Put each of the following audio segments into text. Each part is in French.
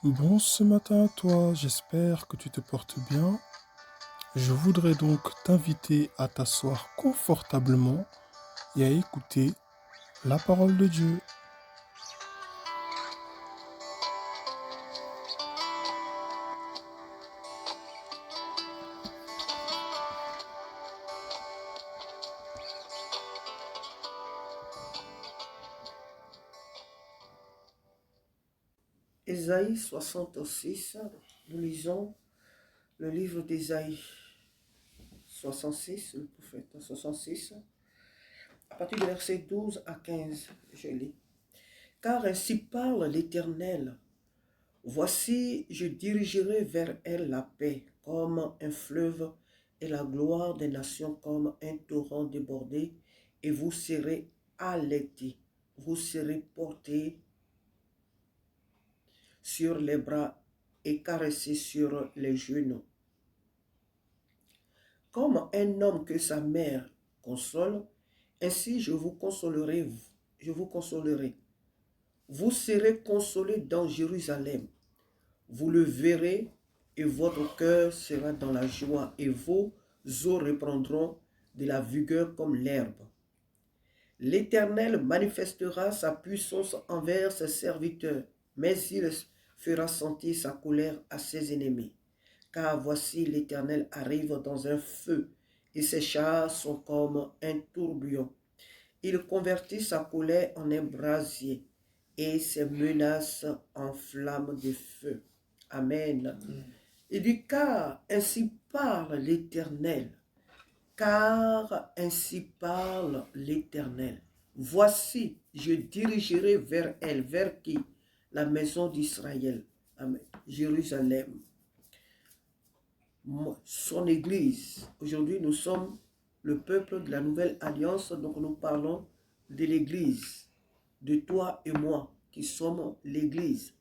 Bon, ce matin à toi, j'espère que tu te portes bien. Je voudrais donc t'inviter à t'asseoir confortablement et à écouter la parole de Dieu. Ésaïe 66, nous lisons le livre d'Ésaïe 66, le prophète 66, à partir du verset 12 à 15, je lis. Car ainsi parle l'Éternel, voici, je dirigerai vers elle la paix comme un fleuve et la gloire des nations comme un torrent débordé, et vous serez allaités, vous serez portés sur les bras et caressés sur les genoux. Comme un homme que sa mère console, ainsi je vous consolerai, je vous consolerai. Vous serez consolés dans Jérusalem. Vous le verrez et votre cœur sera dans la joie et vos os reprendront de la vigueur comme l'herbe. L'Éternel manifestera sa puissance envers ses serviteurs, mais il fera sentir sa colère à ses ennemis. Car voici l'Éternel arrive dans un feu, et ses chars sont comme un tourbillon. Il convertit sa colère en un brasier, et ses menaces en flammes de feu. Amen. Il dit, car ainsi parle l'Éternel. Car ainsi parle l'Éternel. Voici, je dirigerai vers elle, vers qui? La maison d'Israël, Jérusalem, son Église. Aujourd'hui, nous sommes le peuple de la Nouvelle Alliance, donc nous parlons de l'Église, de toi et moi, qui sommes l'Église.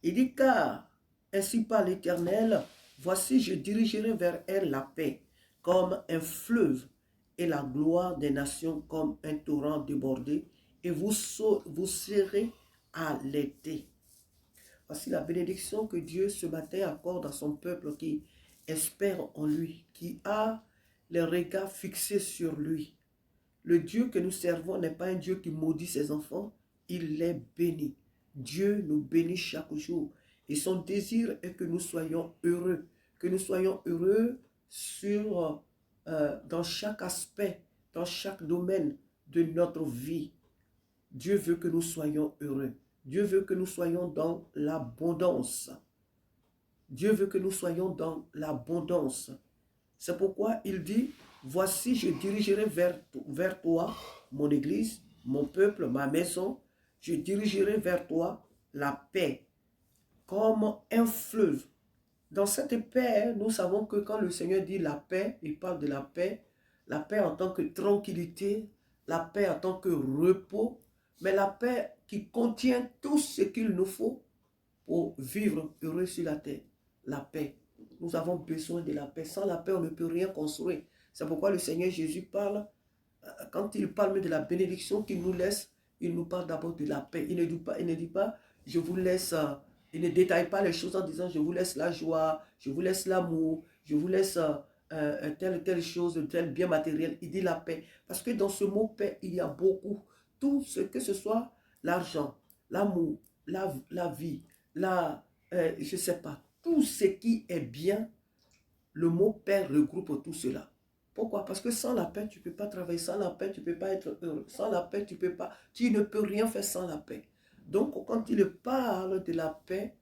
Il dit, car ainsi parle l'Éternel, voici, je dirigerai vers elle la paix, comme un fleuve, et la gloire des nations comme un torrent débordé, et vous serez allaités. Voici la bénédiction que Dieu ce matin accorde à son peuple qui espère en lui, qui a les regards fixés sur lui. Le Dieu que nous servons n'est pas un Dieu qui maudit ses enfants, il les bénit. Dieu nous bénit chaque jour. Et son désir est que nous soyons heureux, dans chaque aspect, dans chaque domaine de notre vie. Dieu veut que nous soyons heureux. Dieu veut que nous soyons dans l'abondance. Dieu veut que nous soyons dans l'abondance. C'est pourquoi il dit, voici, je dirigerai vers toi, mon Église, mon peuple, ma maison. Je dirigerai vers toi la paix, comme un fleuve. Dans cette paix, nous savons que quand le Seigneur dit la paix, il parle de la paix en tant que tranquillité, la paix en tant que repos, mais la paix qui contient tout ce qu'il nous faut pour vivre heureux sur la terre. La paix. Nous avons besoin de la paix. Sans la paix, on ne peut rien construire. C'est pourquoi le Seigneur Jésus parle, quand il parle de la bénédiction qu'il nous laisse, il nous parle d'abord de la paix. Il ne dit pas je vous laisse, il ne détaille pas les choses en disant je vous laisse la joie, je vous laisse l'amour, je vous laisse telle chose, tel bien matériel. Il dit la paix. Parce que dans ce mot paix, il y a beaucoup. Tout ce que ce soit l'argent, l'amour, la vie, je ne sais pas, tout ce qui est bien, le mot paix regroupe tout cela. Pourquoi? Parce que sans la paix, tu ne peux pas travailler. Sans la paix, tu ne peux pas être heureux. Sans la paix, tu ne peux rien faire sans la paix. Donc, quand il parle de la paix,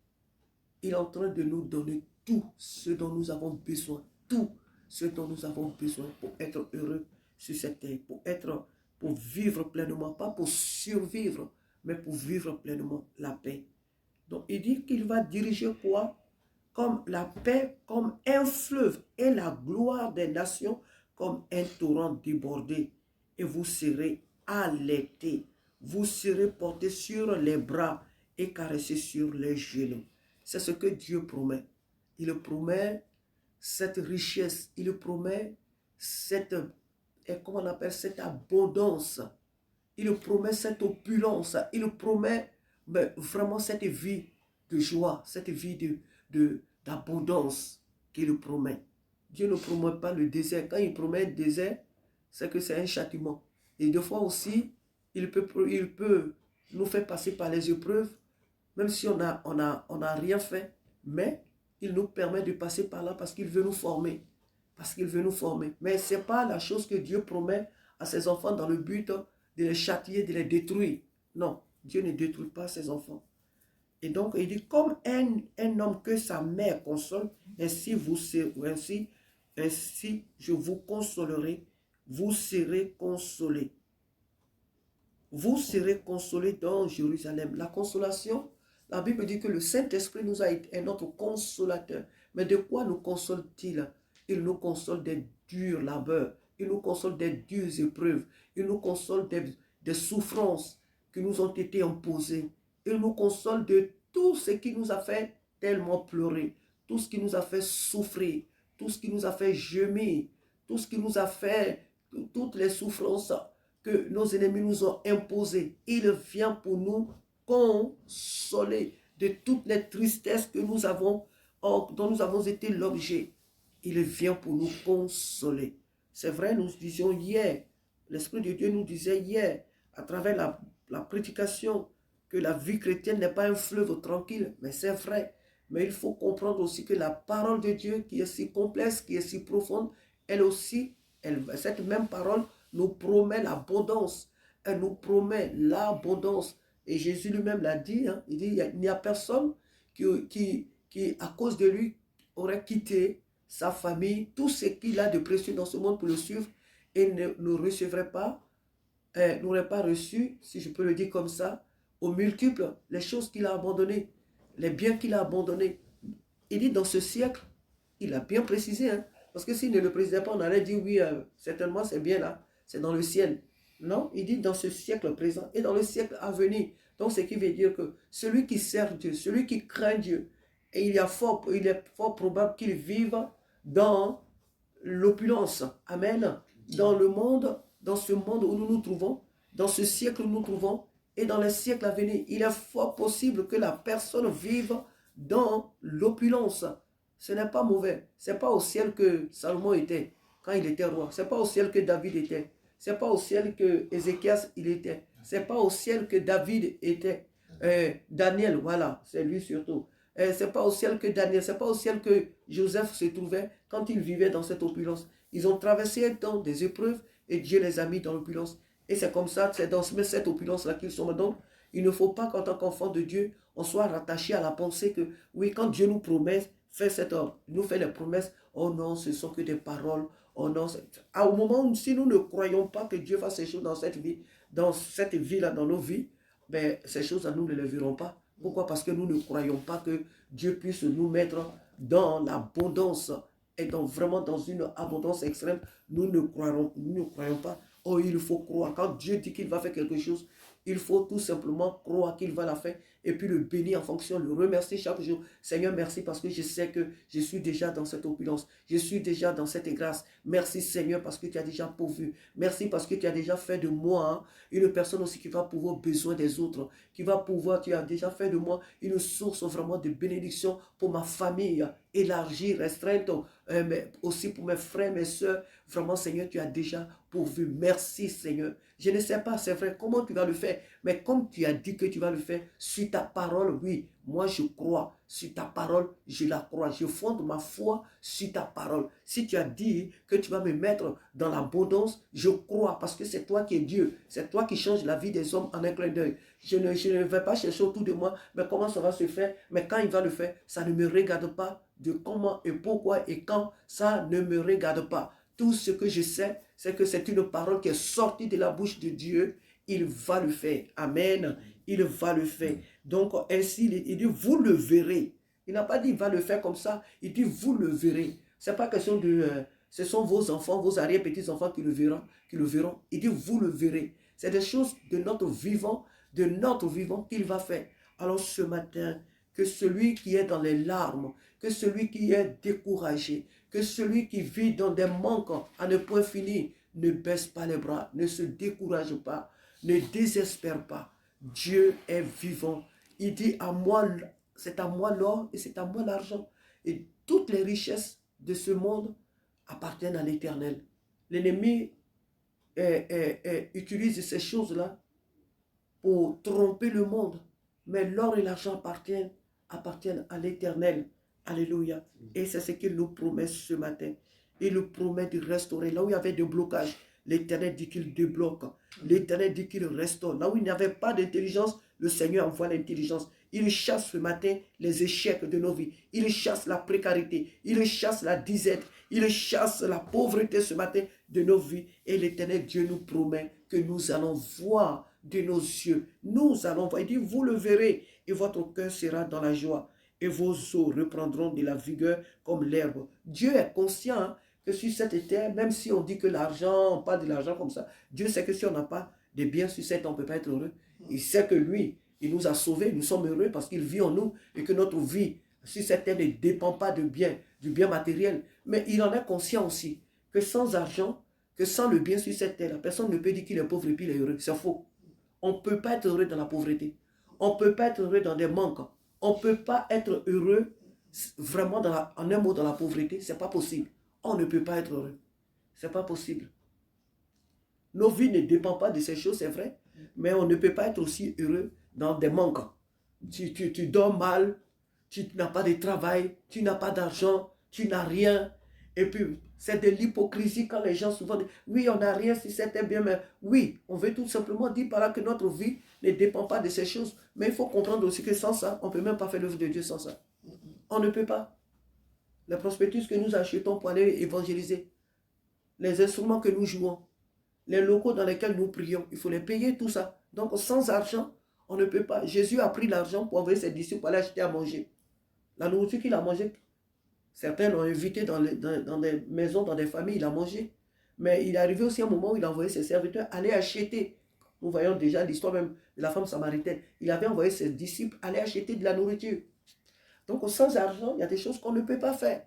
il est en train de nous donner tout ce dont nous avons besoin. Tout ce dont nous avons besoin pour être heureux sur cette terre. Pour vivre pleinement. Pas pour survivre, mais pour vivre pleinement la paix. Donc, il dit qu'il va diriger quoi? Comme la paix, comme un fleuve, et la gloire des nations comme un torrent débordé. Et vous serez allaités, vous serez portés sur les bras et caressés sur les genoux. C'est ce que Dieu promet. Il promet cette richesse, il promet comment on appelle, cette abondance. Il promet cette opulence, il promet vraiment cette vie de joie, cette vie d'abondance qu'il promet. Dieu ne promet pas le désert. Quand il promet le désert, c'est que c'est un châtiment. Et des fois aussi, il peut nous faire passer par les épreuves, même si on a rien fait, mais il nous permet de passer par là parce qu'il veut nous former. Parce qu'il veut nous former. Mais ce n'est pas la chose que Dieu promet à ses enfants dans le but de les châtier, de les détruire. Non, Dieu ne détruit pas ses enfants. Et donc, il dit, comme un homme que sa mère console, ainsi je vous consolerai, vous serez consolés. Vous serez consolés dans Jérusalem. La consolation, la Bible dit que le Saint-Esprit nous a été notre consolateur. Mais de quoi nous console-t-il? Il nous console des durs labeurs. Il nous console des dures épreuves. Il nous console des souffrances qui nous ont été imposées. Il nous console de tout ce qui nous a fait tellement pleurer, tout ce qui nous a fait souffrir, tout ce qui nous a fait gémir, tout ce qui nous a fait, toutes les souffrances que nos ennemis nous ont imposées. Il vient pour nous consoler de toutes les tristesses que nous avons, dont nous avons été l'objet. Il vient pour nous consoler. C'est vrai, nous disions hier, l'Esprit de Dieu nous disait hier, à travers la prédication, que la vie chrétienne n'est pas un fleuve tranquille, mais c'est vrai. Mais il faut comprendre aussi que la parole de Dieu, qui est si complexe, qui est si profonde, elle aussi, cette même parole nous promet l'abondance. Elle nous promet l'abondance. Et Jésus lui-même l'a dit, hein, il dit, il n'y a personne qui, à cause de lui, aurait quitté sa famille, tout ce qu'il a de précieux dans ce monde pour le suivre, et ne recevrait pas, n'aurait pas reçu, si je peux le dire comme ça, aux multiples, les choses qu'il a abandonnées, les biens qu'il a abandonnés. Il dit dans ce siècle, il a bien précisé, hein, parce que s'il ne le précisait pas, on aurait dit oui, certainement c'est bien là, c'est dans le ciel. Non, il dit dans ce siècle présent et dans le siècle à venir. Donc ce qui veut dire que celui qui sert Dieu, celui qui craint Dieu, et il est fort probable qu'il vive dans l'opulence. Amen. Dans le monde, dans ce monde où nous nous trouvons, dans ce siècle où nous nous trouvons, et dans les siècles à venir, il est fort possible que la personne vive dans l'opulence. Ce n'est pas mauvais. Ce n'est pas au ciel que Salomon était quand il était roi. Ce n'est pas au ciel que David était. Ce n'est pas au ciel que Ézéchias il était. Ce n'est pas au ciel que David était. Daniel, voilà, c'est lui surtout. Ce n'est pas au ciel que Daniel, ce n'est pas au ciel que Joseph se trouvait quand il vivait dans cette opulence. Ils ont traversé un temps des épreuves et Dieu les a mis dans l'opulence. Et c'est comme ça, c'est dans cette opulence-là qu'ils sont. Donc, il ne faut pas qu'en tant qu'enfant de Dieu, on soit rattaché à la pensée que, oui, quand Dieu nous promet, nous fait les promesses, oh non, ce sont que des paroles, oh non. Au moment où, si nous ne croyons pas que Dieu fasse ces choses dans cette vie-là, dans nos vies, ben, ces choses-là, nous ne les verrons pas. Pourquoi? Parce que nous ne croyons pas que Dieu puisse nous mettre dans l'abondance et vraiment dans une abondance extrême. Nous ne croyons pas. Oh, il faut croire. Quand Dieu dit qu'il va faire quelque chose, il faut tout simplement croire qu'il va la faire et puis le bénir en fonction, le remercier chaque jour. Seigneur, merci parce que je sais que je suis déjà dans cette opulence. Je suis déjà dans cette grâce. Merci Seigneur parce que tu as déjà pourvu. Merci parce que tu as déjà fait de moi une personne aussi qui va pouvoir aux besoins des autres. Qui va pouvoir, tu as déjà fait de moi une source vraiment de bénédiction pour ma famille élargie, restreinte, mais aussi pour mes frères, mes soeurs. Vraiment Seigneur, tu as déjà pourvu. Merci Seigneur. Je ne sais pas, c'est vrai, comment tu vas le faire. Mais comme tu as dit que tu vas le faire, sur ta parole, oui, moi je crois. Sur ta parole, je la crois. Je fonde ma foi sur ta parole. Si tu as dit que tu vas me mettre dans l'abondance, je crois parce que c'est toi qui es Dieu. C'est toi qui changes la vie des hommes en un clin d'œil. Je ne vais pas chercher autour de moi, mais comment ça va se faire. Mais quand il va le faire, ça ne me regarde pas de comment et pourquoi et quand. Ça ne me regarde pas. Tout ce que je sais, c'est que c'est une parole qui est sortie de la bouche de Dieu. Il va le faire. Amen. Il va le faire. Donc, ainsi, il dit, vous le verrez. Il n'a pas dit, il va le faire comme ça. Il dit, vous le verrez. Ce n'est pas question de... ce sont vos enfants, vos arrière-petits-enfants qui le verront. Il dit, vous le verrez. C'est des choses de notre vivant qu'il va faire. Alors, ce matin, que celui qui est dans les larmes, que celui qui est découragé, que celui qui vit dans des manques à ne point finir, ne baisse pas les bras, ne se décourage pas, ne désespère pas. Dieu est vivant. Il dit à moi, c'est à moi l'or et c'est à moi l'argent. Et toutes les richesses de ce monde appartiennent à l'Éternel. L'ennemi utilise ces choses-là pour tromper le monde. Mais l'or et l'argent appartiennent à l'Éternel. Alléluia. Et c'est ce qu'il nous promet ce matin. Il nous promet de restaurer. Là où il y avait des blocages, l'Éternel dit qu'il débloque. L'Éternel dit qu'il restaure. Là où il n'y avait pas d'intelligence, le Seigneur envoie l'intelligence. Il chasse ce matin les échecs de nos vies. Il chasse la précarité. Il chasse la disette. Il chasse la pauvreté ce matin de nos vies. Et l'Éternel Dieu nous promet que nous allons voir de nos yeux. Nous allons voir. Il dit, vous le verrez et votre cœur sera dans la joie. Et vos os reprendront de la vigueur comme l'herbe. Dieu est conscient, hein, que sur cette terre, même si on dit que l'argent, on parle de l'argent comme ça, Dieu sait que si on n'a pas de biens sur cette terre, on ne peut pas être heureux. Il sait que lui, il nous a sauvés, nous sommes heureux parce qu'il vit en nous et que notre vie sur cette terre ne dépend pas de biens, du bien matériel. Mais il en est conscient aussi que sans argent, que sans le bien sur cette terre, la personne ne peut dire qu'il est pauvre et puis il est heureux. C'est faux. On ne peut pas être heureux dans la pauvreté. On ne peut pas être heureux dans des manques. On ne peut pas être heureux vraiment en un mot dans la pauvreté. Ce n'est pas possible. On ne peut pas être heureux. Ce n'est pas possible. Nos vies ne dépendent pas de ces choses, c'est vrai. Mais on ne peut pas être aussi heureux dans des manques. Tu dors mal, tu n'as pas de travail, tu n'as pas d'argent, tu n'as rien. Et puis, c'est de l'hypocrisie quand les gens souvent disent, oui, on n'a rien si c'était bien, mais oui, on veut tout simplement dire par là que notre vie ne dépend pas de ces choses. Mais il faut comprendre aussi que sans ça, on ne peut même pas faire l'œuvre de Dieu sans ça. On ne peut pas. Les prospectus que nous achetons pour aller évangéliser, les instruments que nous jouons, les locaux dans lesquels nous prions, il faut les payer tout ça. Donc sans argent, on ne peut pas. Jésus a pris l'argent pour envoyer ses disciples pour aller acheter à manger. La nourriture qu'il a mangée, certains l'ont invité dans des maisons, dans des familles, il a mangé. Mais il est arrivé aussi un moment où il a envoyé ses serviteurs aller acheter. Nous voyons déjà l'histoire même de la femme samaritaine. Il avait envoyé ses disciples aller acheter de la nourriture. Donc sans argent, il y a des choses qu'on ne peut pas faire.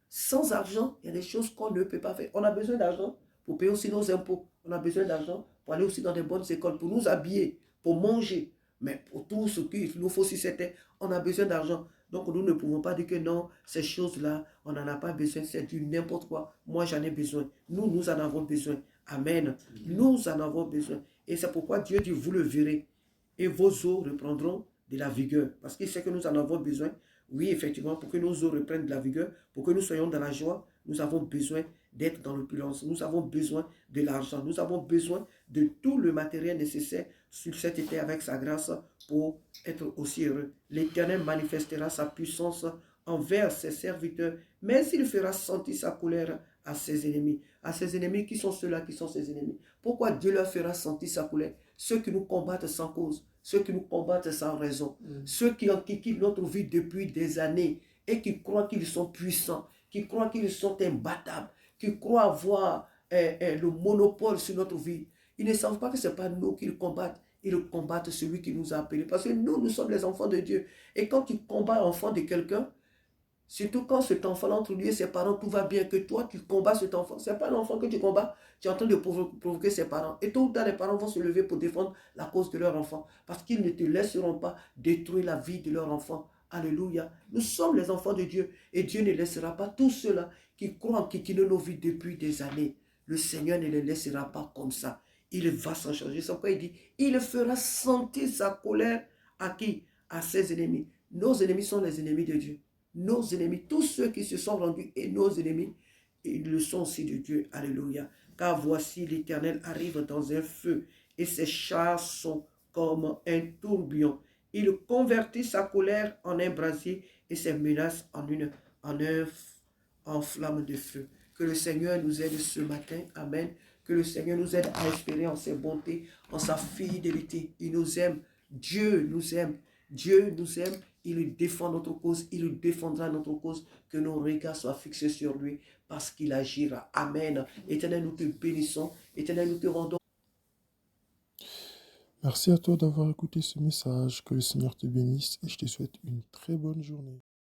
Sans argent, il y a des choses qu'on ne peut pas faire. On a besoin d'argent pour payer aussi nos impôts. On a besoin d'argent pour aller aussi dans des bonnes écoles, pour nous habiller, pour manger. Mais pour tout ce qu'il nous faut, si c'était, on a besoin d'argent. Donc nous ne pouvons pas dire que non, ces choses-là, on n'en a pas besoin, c'est du n'importe quoi. Moi, j'en ai besoin. Nous en avons besoin. Amen. Nous en avons besoin. Et c'est pourquoi Dieu dit, vous le verrez. Et vos os reprendront de la vigueur. Parce qu'il sait que nous en avons besoin. Oui, effectivement, pour que nos os reprennent de la vigueur, pour que nous soyons dans la joie, nous avons besoin d'être dans l'opulence. Nous avons besoin de l'argent. Nous avons besoin de tout le matériel nécessaire sur cette terre avec sa grâce pour être aussi heureux. L'Éternel manifestera sa puissance envers ses serviteurs, mais il fera sentir sa colère à ses ennemis. À ses ennemis, qui sont ceux-là qui sont ses ennemis? Pourquoi Dieu leur fera sentir sa colère? Ceux qui nous combattent sans cause, ceux qui nous combattent sans raison, ceux qui quittent notre vie depuis des années et qui croient qu'ils sont puissants, qui croient qu'ils sont imbattables, qui croient avoir le monopole sur notre vie. Ils ne savent pas que ce n'est pas nous qu'ils combattent. Ils combattent celui qui nous a appelés. Parce que nous sommes les enfants de Dieu. Et quand tu combats l'enfant de quelqu'un, surtout quand cet enfant entre lui et ses parents, tout va bien, que toi tu combats cet enfant. Ce n'est pas l'enfant que tu combats, tu es en train de provoquer ses parents. Et tôt ou tard, les parents vont se lever pour défendre la cause de leur enfant. Parce qu'ils ne te laisseront pas détruire la vie de leur enfant. Alléluia. Nous sommes les enfants de Dieu. Et Dieu ne laissera pas tous ceux-là qui croient, qui quittent nos vies depuis des années. Le Seigneur ne les laissera pas comme ça. Il va s'en charger. C'est pourquoi il dit, il fera sentir sa colère à qui? À ses ennemis. Nos ennemis sont les ennemis de Dieu. Nos ennemis, tous ceux qui se sont rendus et nos ennemis, ils le sont aussi de Dieu. Alléluia. Car voici l'Éternel arrive dans un feu et ses chars sont comme un tourbillon. Il convertit sa colère en un brasier et ses menaces en flamme de feu. Que le Seigneur nous aide ce matin. Amen. Que le Seigneur nous aide à espérer en ses bontés, en sa fidélité. Il nous aime. Dieu nous aime. Dieu nous aime. Il défend notre cause. Il défendra notre cause. Que nos regards soient fixés sur lui parce qu'il agira. Amen. Éternel, nous te bénissons. Éternel, nous te rendons. Merci à toi d'avoir écouté ce message. Que le Seigneur te bénisse et je te souhaite une très bonne journée.